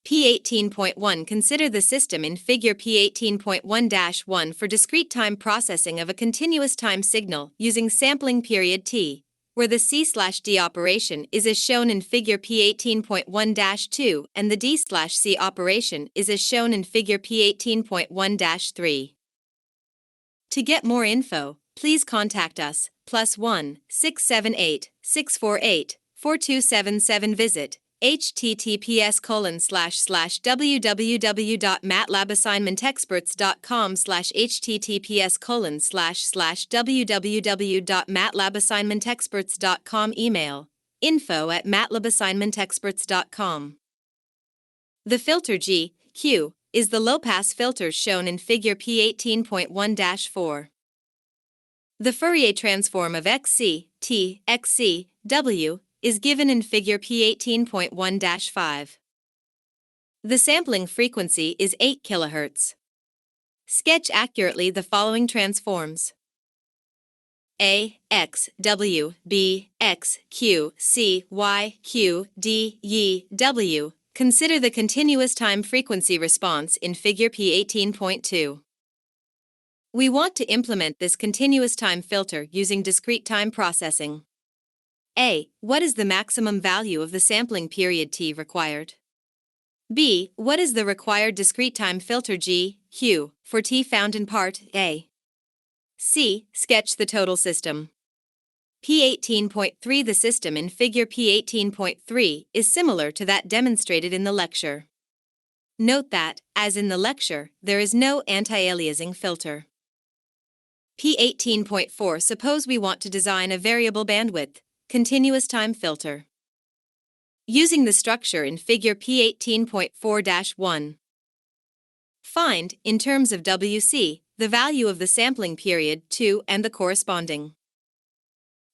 P18.1 Consider the system in figure P18.1-1 for discrete time processing of a continuous time signal using sampling period t, where the C/D operation is as shown in figure P18.1-2 and the D/C operation is as shown in figure P18.1-3. To get more info, please contact us, +1 678 648 4277. Visit https://www.matlabassignmentexperts.com/www.matlabassignmentexperts.com. Email info@matlabassignmentexperts.com. The filter G, Q, is the low-pass filter shown in figure P18.1-4. The Fourier transform of XC, T, XC, W is given in figure P18.1-5. The sampling frequency is 8 kHz. Sketch accurately the following transforms: A, X, W, B, X, Q, C, Y, Q, D, Y, W. Consider the continuous time frequency response in figure P18.2. We want to implement this continuous time filter using discrete time processing. A. What is the maximum value of the sampling period t required? B. What is the required discrete time filter G, Q, for t found in part A? C. Sketch the total system. P18.3 The system in figure P18.3 is similar to that demonstrated in the lecture. Note that, as in the lecture, there is no anti-aliasing filter. P18.4 Suppose we want to design a variable bandwidth, continuous time filter. Using the structure in figure P18.4-1. Find, in terms of WC, the value of the sampling period 2 and the corresponding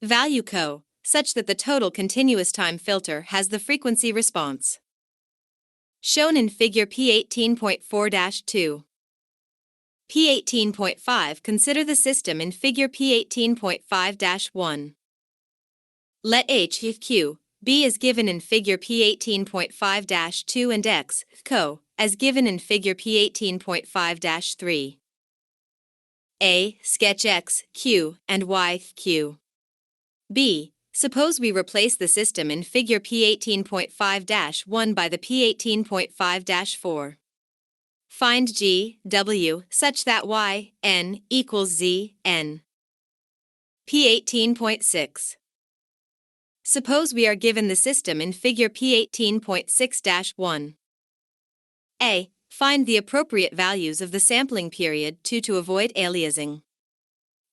value co, such that the total continuous time filter has the frequency response shown in figure P18.4-2. P18.5 Consider the system in figure P18.5-1. Let H, Q, B as given in figure P18.5-2 and X, Co, as given in figure P18.5-3. A. Sketch X, Q, and Y, Q. B. Suppose we replace the system in figure P18.5-1 by the P18.5-4. Find G, W, such that Y, N, equals Z, N. P18.6. Suppose we are given the system in figure P18.6-1. A. Find the appropriate values of the sampling period 2 to avoid aliasing.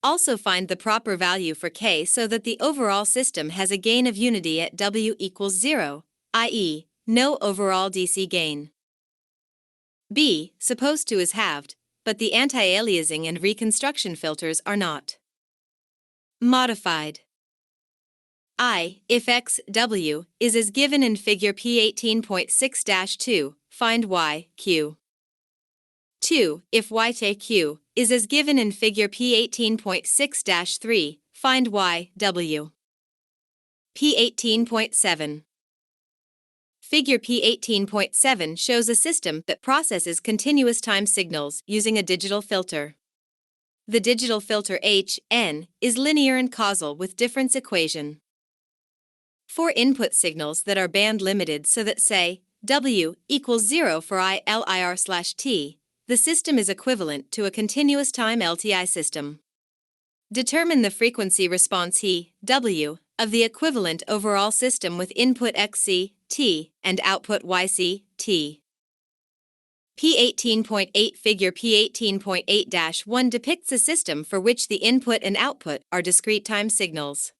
Also find the proper value for K so that the overall system has a gain of unity at W equals 0, i.e., no overall DC gain. B. Suppose 2 is halved, but the anti-aliasing and reconstruction filters are not modified. I. If X, W, is as given in figure P18.6-2, find Y, Q. 2. If Y, Q, is as given in figure P18.6-3, find Y, W. P18.7. Figure P18.7 shows a system that processes continuous time signals using a digital filter. The digital filter H, N, is linear and causal with difference equation. For input signals that are band limited so that, say, W equals 0 for I LIR/T, the system is equivalent to a continuous time LTI system. Determine the frequency response He, W, of the equivalent overall system with input XC, T, and output YC, T. P18.8 Figure P18.8-1 depicts a system for which the input and output are discrete time signals.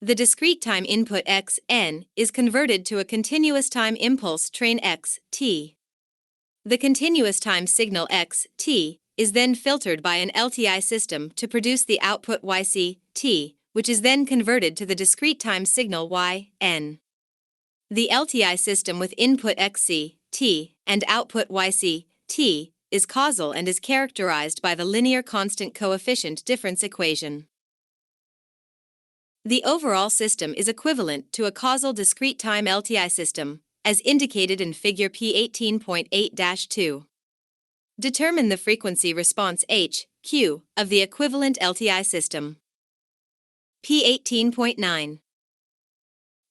The discrete time input X, N, is converted to a continuous time impulse train X, T. The continuous time signal X, T, is then filtered by an LTI system to produce the output YC, T, which is then converted to the discrete time signal Y, N. The LTI system with input XC, T, and output YC, T, is causal and is characterized by the linear constant coefficient difference equation. The overall system is equivalent to a causal discrete time LTI system, as indicated in figure P18.8-2. Determine the frequency response H, Q, of the equivalent LTI system. P18.9.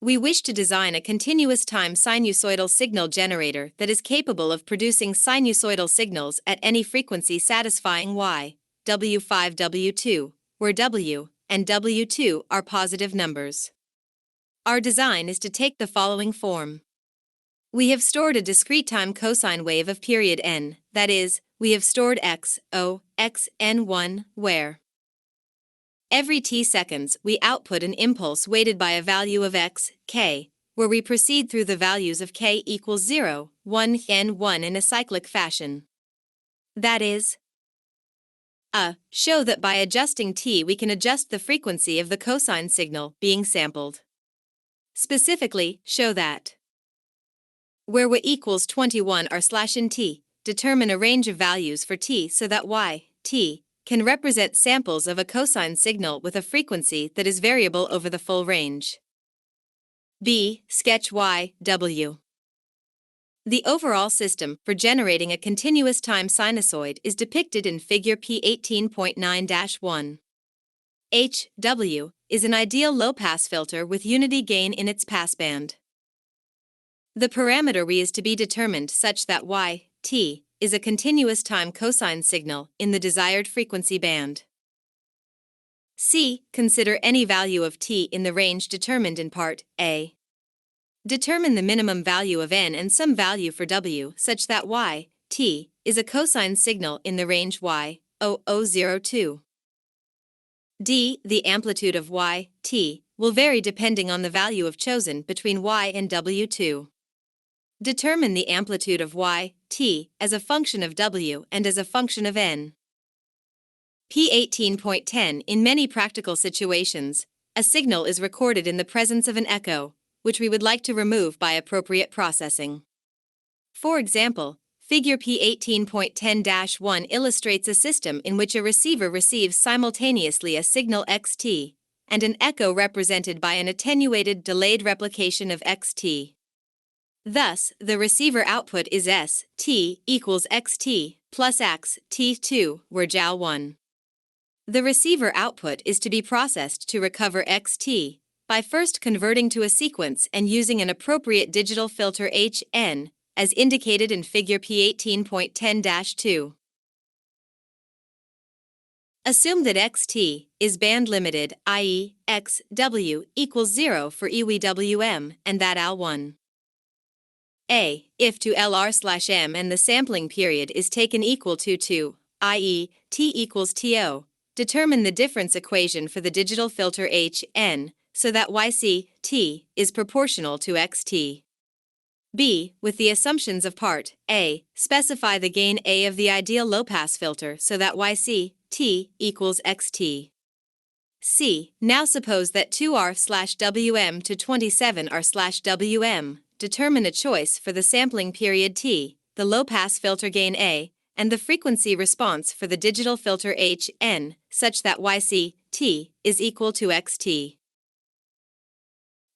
We wish to design a continuous time sinusoidal signal generator that is capable of producing sinusoidal signals at any frequency satisfying Y, W5, W2, where W and W2 are positive numbers. Our design is to take the following form. We have stored a discrete time cosine wave of period n, that is, we have stored x, O, x, n1, where every t seconds we output an impulse weighted by a value of x, k, where we proceed through the values of k equals 0, 1, n1 in a cyclic fashion. That is, show that by adjusting t we can adjust the frequency of the cosine signal being sampled. Specifically, show that where y equals 21 r/in t, determine a range of values for t so that y, t, can represent samples of a cosine signal with a frequency that is variable over the full range. B. Sketch Y, W. The overall system for generating a continuous time sinusoid is depicted in figure P18.9-1. H, W, is an ideal low-pass filter with unity gain in its passband. The parameter Y is to be determined such that Y, T, is a continuous time cosine signal in the desired frequency band. C. Consider any value of T in the range determined in Part A. Determine the minimum value of n and some value for W such that Y, T, is a cosine signal in the range Y, 0002. D. The amplitude of Y, T, will vary depending on the value of chosen between Y and W2. Determine the amplitude of Y, T, as a function of W and as a function of n. P18.10. In many practical situations, a signal is recorded in the presence of an echo, which we would like to remove by appropriate processing. For example, figure P18.10-1 illustrates a system in which a receiver receives simultaneously a signal xt and an echo represented by an attenuated delayed replication of xt. Thus, the receiver output is S-T equals xt plus x t2, where Jal1. The receiver output is to be processed to recover xt by first converting to a sequence and using an appropriate digital filter Hn, as indicated in figure P18.10-2. Assume that xt is band-limited, i.e., xw equals 0 for EWM and that Al1. A. If to Lr/m and the sampling period is taken equal to 2, i.e., t equals to, determine the difference equation for the digital filter Hn so that Yc, t, is proportional to xt. B. With the assumptions of Part A, specify the gain A of the ideal low-pass filter so that Yc, t, equals xt. C. Now suppose that 2r/Wm to 27r/Wm. Determine a choice for the sampling period t, the low-pass filter gain A, and the frequency response for the digital filter Hn, such that Yc, t, is equal to xt.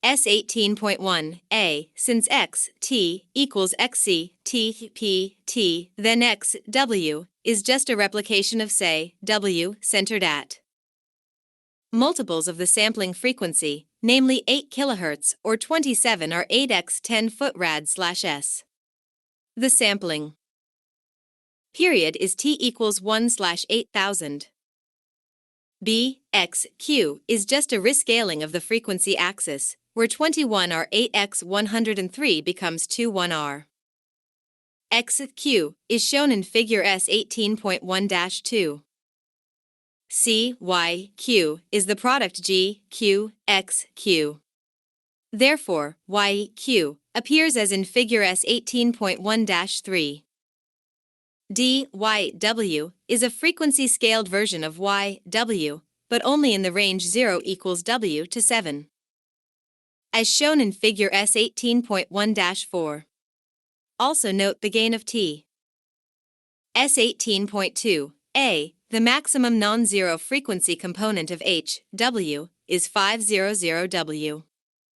S18.1 A. Since x, t, equals xc, t, p, t, then x, w, is just a replication of say, w, centered at multiples of the sampling frequency, namely 8 kHz or 27 or 8x 10 ft/rad/s. The sampling period is t equals 1/8000. B, x, q is just a rescaling of the frequency axis, where 21 or 8x 103 becomes 21r. X, q is shown in figure S18.1-2. C, y, q is the product G, q, x, q. Therefore, y, q appears as in figure S18.1-3. D, y, w is a frequency-scaled version of y, w, but only in the range 0 equals w to 7. As shown in figure S18.1-4. Also note the gain of t. S18.2, A. The maximum non-zero frequency component of H, W, is 500W.